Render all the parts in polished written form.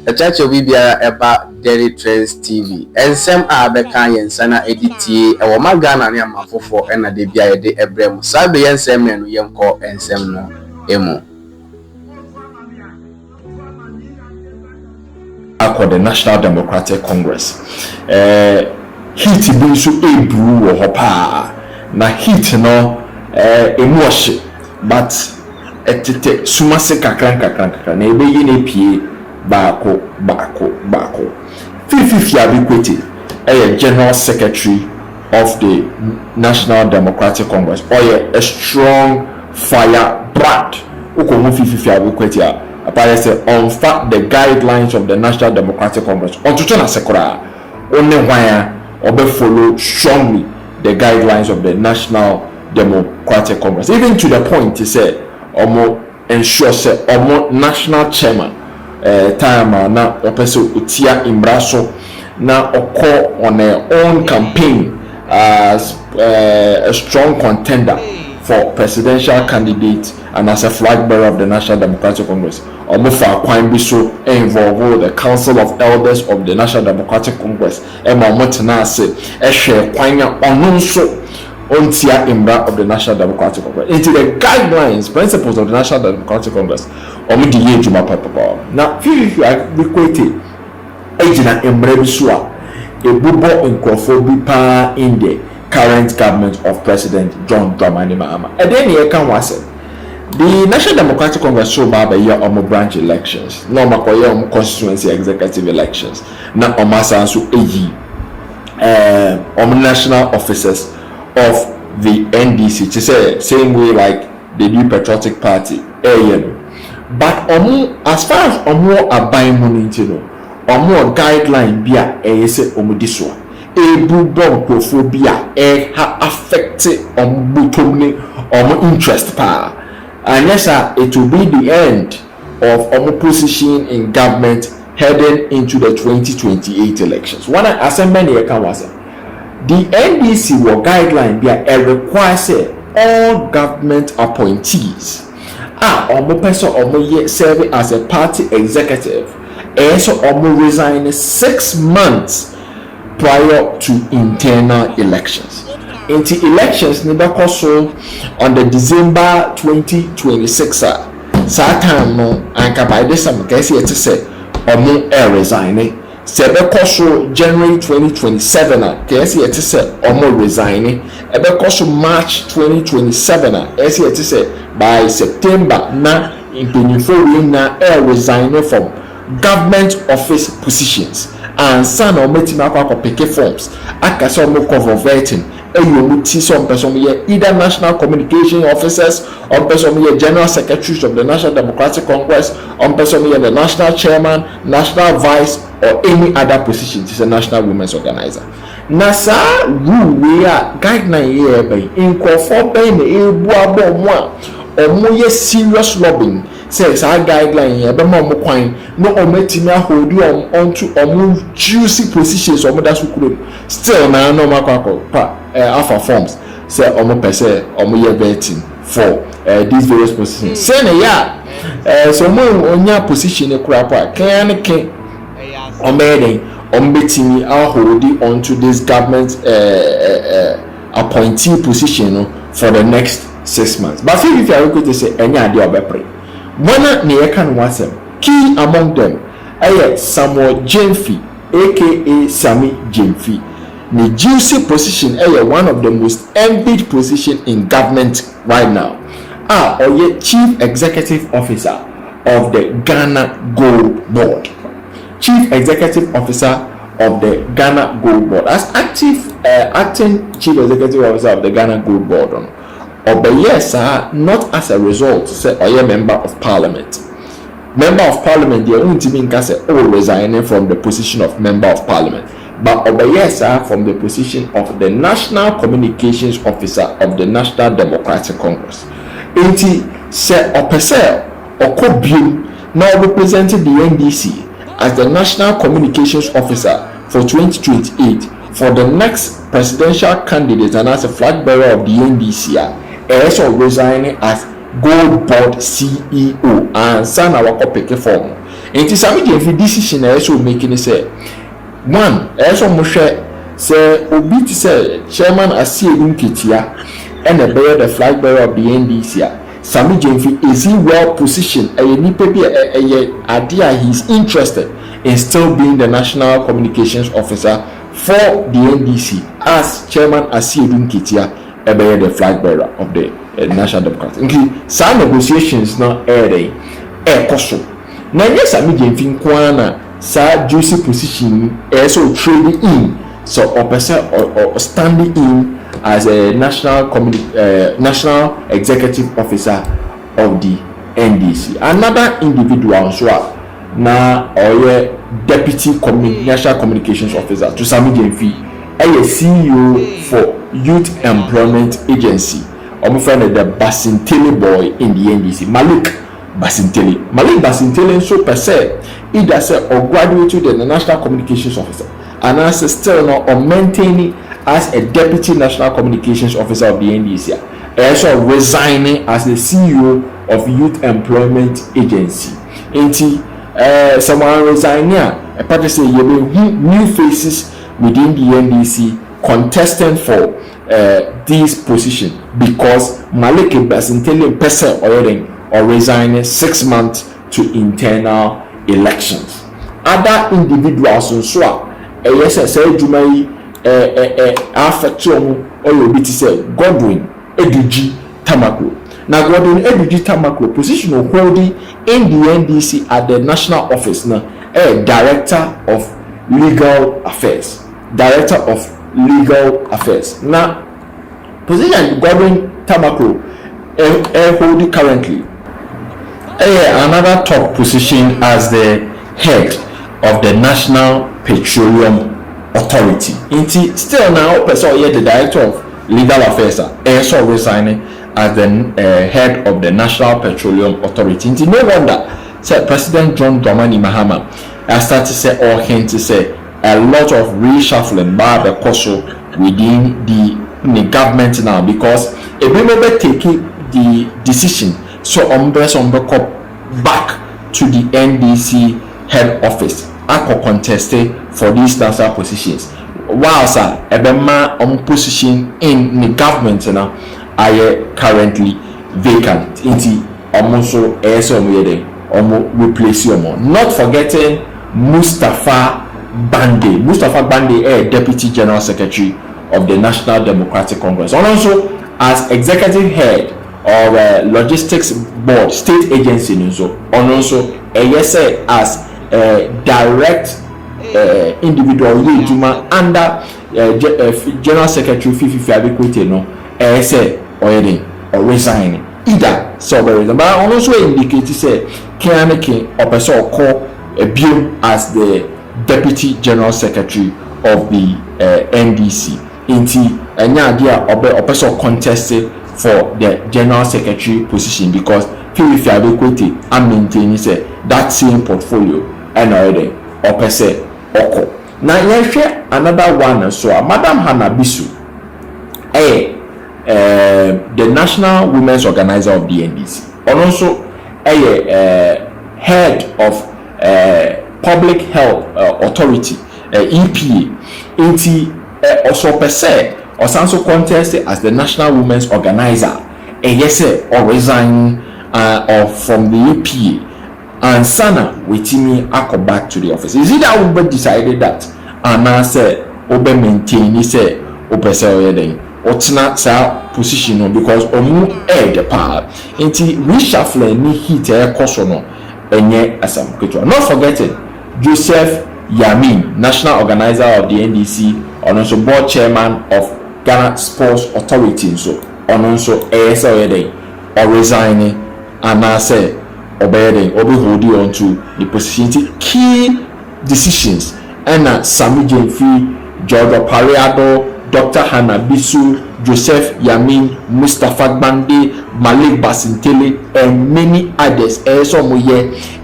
A church of Bibia about Daily TRENZ TV. And some are Becca and Sana Editi, a woman Ghana near Mafo and a debia de Ebrem, Sabi and Semen, young call and Semno, Emo. For the National Democratic Congress. Heat being so a brew or hopa. Na heat no emotion, but etete sumase kakran na ebe yi na pie bako 50 Abikwete General Secretary of the National Democratic Congress or a strong firebrand ukomu 50 Abikwete apart say on fact the guidelines of the National Democratic Congress on to na sekora only why obe follow strongly the guidelines of the National Democratic Congress, even to the point he said omo ensure say omo national chairman time na opeso utia imbraso na oko on their own campaign as a strong contender for presidential candidate and as a flag bearer of the National Democratic Congress. Omo fa kwan bi so involve the Council of Elders of the National Democratic Congress ema omo tena ase ehwe kwan ya ono nso ontia imbra of the National Democratic Congress into the guidelines principles of the National Democratic Congress omo di ye juma papa na fifi Abikwete ejina imbra bi so a ebubo nkrofo bi pa in the current government of President John Dramani Mahama. And then here can was the National Democratic Congress so baba year branch elections, no makoye constituency executive elections, na omasa so eyi national officers of the NDC to say same way like the New Patriotic Party but as far as abai money guideline bia say diswa ebu bonkophobia ha affect butomni interest pa and yes it will be the end of position in government heading into the 2028 elections. One assembly was the NDC guideline requires all government appointees person serving as a party executive so resign 6 months prior to internal elections. Into elections never so on the December 2026 time no and by this time guys here to say resign so January 2027 guys here to say resign so March 2027 guys here to say by September na in na resign from government office positions and son or meeting picket forms akasa mo converting some person either national communication officers or person general secretaries of the National Democratic Congress or person the national chairman, national vice or any other position is a national women's organizer. Nasa rule we are guideline here by in for paying a serious lobbying says our guideline here but more kwan no ometimia hold you on to juicy positions or that's who still na no makwa alpha forms say pese ye betting for these various positions say na ya so mo onya position e kura pa kan betimi hold on to this government appointee position for the next 6 months. But if you are going to say any idea of a pre one can wasem key among them Samuel Gyamfi aka Sammy Gyamfi the juicy position one of the most envied position in government right now or chief executive officer of the Ghana Gold Board. Chief executive officer of the Ghana Gold Board as acting chief executive officer of the Ghana Gold Board yes, not as a result say a member of parliament. Member of parliament they only mean say resigning from the position of member of parliament. But yes, from the position of the national communications officer of the National Democratic Congress. Enti say opese okobim now represented the NDC as the national communications officer for 2028 for the next presidential candidate and as a flag bearer of the NDC. Also resigning as Gold Board CEO and sign our copy form. Enti Sammy Gyamfi decision also making say one also mo hwe say obi ti say chairman Asiedun Ketia and the flag bearer of the NDC. Sammy Gyamfi, is he well positioned? He's interested in still being the national communications officer for the NDC as chairman Asiedun Ketia, the flag bearer of the National Democratic. Okay, some negotiations now air koso. Now yes, Sammy Gyamfi kwana sa juicy position also trading in, so or standing in as a national executive officer of the NDC. Another individual so na or deputy national communications officer to Sammy Gyamfi, a CEO for Youth Employment Agency. I'm friend of the Basintele boy in the NDC, Malik Basintele so per se either say or graduated the national communications officer and as still not or maintaining as a deputy national communications officer of the NDC, also resigning as the CEO of Youth Employment Agency. Someone resigning, a party say you will new faces within the NDC contesting for this position because Malik Basintele person already or resigning 6 months to internal elections. Other individuals also yes say Jumai affection or you be say Godwin Eduji Tamaklo. Now Godwin Eduji Tamaklo position of holding in the NDC at the national office now a director of legal affairs. Now position Godwin Tamaklo holding currently another top position as the head of the National Petroleum Authority. Still now, person the director of legal affairs, also resigning as the head of the National Petroleum Authority. No wonder, said President John Dramani Mahama has started to say or hint to say a lot of reshuffling by the course within the government now because if we never take the decision, so back to the NDC head office contested for these national positions. While sir, a position in the government now are currently vacant. Almost replace you more. Not forgetting Mustafa Bande, Deputy General Secretary of the National Democratic Congress, and also as executive head of logistics board state agency and also as direct individual under General Secretary Fifi Abikwete or resigning either so but also indicate say Kianeke or person call a bill as the Deputy General Secretary of the NDC or person contested for the General Secretary position because Fifi Abikwete and maintaining say that same portfolio and already or per se oko. Now you share another one so Madam Hannah Bisu the National Women's Organizer of the NDC and also head of Public Health Authority EPA also per se or also contested as the National Women's Organizer or resigning from the EPA and Sana with me I back to the office. Is it that Uber decided that and I said Uber maintain he said Uber say or not position because omu the power into reshuffle ni hit koso no enye asam ketua. Not forgetting Joseph Yamin, National Organizer of the NDC and also board chairman of Ghana Sports Authority so and also or resigning and I say obeying or be holding on to the position key decisions and Sammy Gyamfi, George Pariado, Dr. Hannah Bisu, Joseph Yamin, Mustafa Bande, Malik Basintele, and many others also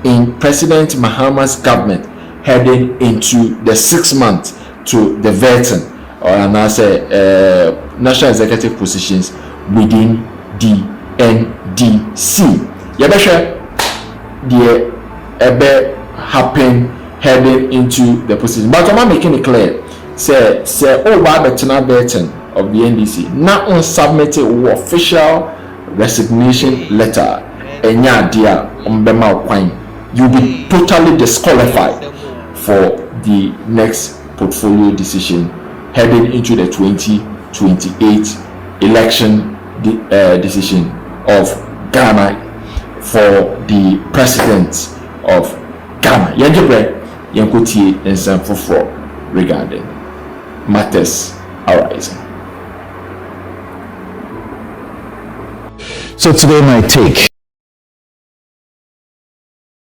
in President Mahama's government heading into the 6 months to the veteran and I say national executive positions within the NDC. Yabesha the ebe happen heading into the position. But I'm making it clear. Say oh Babetana Burton of the NDC now on submitted official resignation letter and dia on Bema Quine, you'll be totally disqualified for the next portfolio decision heading into the 2028 election decision of Ghana for the president of Ghana. Yanjebre Yankuti and Sanfofo regarding matters arising. So today my take